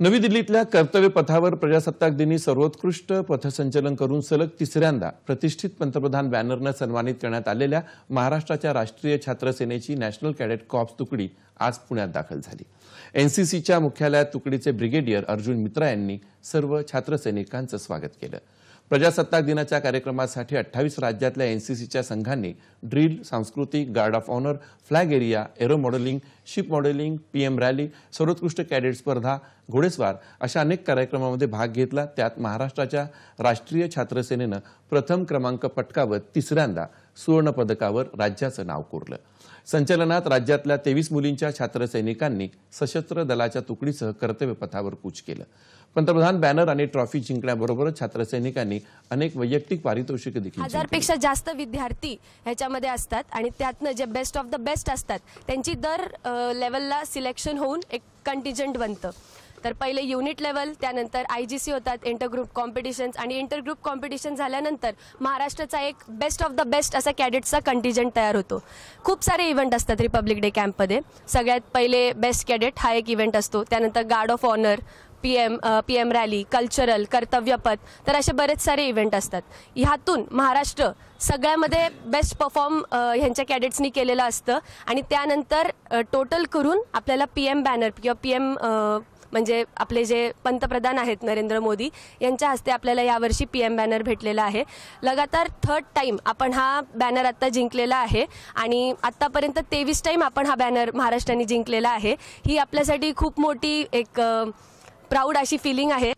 नवी दिल्लीतल्या कर्तव्य पथावर प्रजासत्ताक दिनी सर्वोत्कृष्ट पथसंचलन करून सलग तिसऱ्यांदा प्रतिष्ठित पंतप्रधान बॅनरनं सन्मानित करण्यात आलेल्या महाराष्ट्राच्या राष्ट्रीय छात्र सेनेची नॅशनल कॅडेट कॉर्प्स तुकडी आज पुण्यात दाखल झाली। एनसीसीच्या मुख्यालयात तुकडीचे ब्रिगेडियर अर्जुन मित्रा यांनी सर्व छात्र सैनिकांचं स्वागत केलं। प्रजासत्ताक दिनाच्या कार्यक्रमासाठी 28 राज्यातल्या एनसीसीच्या संघांनी ड्रिल, सांस्कृतिक, guard of honour, flag area, aero modelling, ship modelling, PM rally, सर्वोत्कृष्ट कॅडेट स्पर्धा, घोडेस्वार अशा अनेक कार्यक्रमांमध्ये भाग घेतला। त्यात महाराष्ट्राच्या राष्ट्रीय छात्र सेनेनं प्रथम क्रमांक पटकावत तिसऱ्यांदा सुवर्ण पदकावर राज्याचं नाव कोरलं। संचलनात राज्यातल्या 23 मुलींच्या छात्र सैनिकांनी सशस्त्र दलाच्या तुकडीसह कर्तव्य पथावर कूच केलं। पंतप्रधान बॅनर आणि ट्रॉफी जिंकण्याबरोबरच छात्र सैनिकांनी अनेक वैयक्तिक पारितोषिके देखील 1000पेक्षा जास्त विद्यार्थी ह्याच्यामध्ये असतात आणि त्यातनं जे बेस्ट ऑफ द बेस्ट असतात त्यांची दर लेवलला सिलेक्शन होऊन एक कंटिजेंट बनतं। तर पहिले युनिट लेवल, त्यानंतर आयजीसी होतात, इंटरग्रुप कॉम्पिटिशन्स, आणि इंटरग्रुप कॉम्पिटिशन झाल्यानंतर महाराष्ट्राचा एक बेस्ट ऑफ द बेस्ट असा कॅडेट्सचा कंटिजेंट तयार होतो। खूप सारे इव्हेंट असतात रिपब्लिक डे कॅम्पमध्ये। सगळ्यात पहिले बेस्ट कॅडेट हा एक इव्हेंट असतो, त्यानंतर guard of honour, PM rally, cultural, Kartavyapath, तर असे बरेच सारे इव्हेंट असतात। ह्यातून महाराष्ट्र सगळ्यामध्ये बेस्ट परफॉर्म ह्यांच्या कॅडेट्सनी केलेलं असतं आणि त्यानंतर टोटल करून आपल्याला पीएम बॅनर किंवा पीएम म्हणजे आपले जे पंतप्रधान आहेत नरेंद्र मोदी यांच्या हस्ते आपल्याला यावर्षी पीएम बॅनर भेटलेला आहे। लगातार 3rd टाइम आपण हा बॅनर आता जिंकलेला आहे आणि आतापर्यंत 23 टाइम आपण हा बॅनर महाराष्ट्राने जिंकलेला आहे। ही आपल्यासाठी खूप मोठी एक प्राऊड अशी फीलिंग आहे।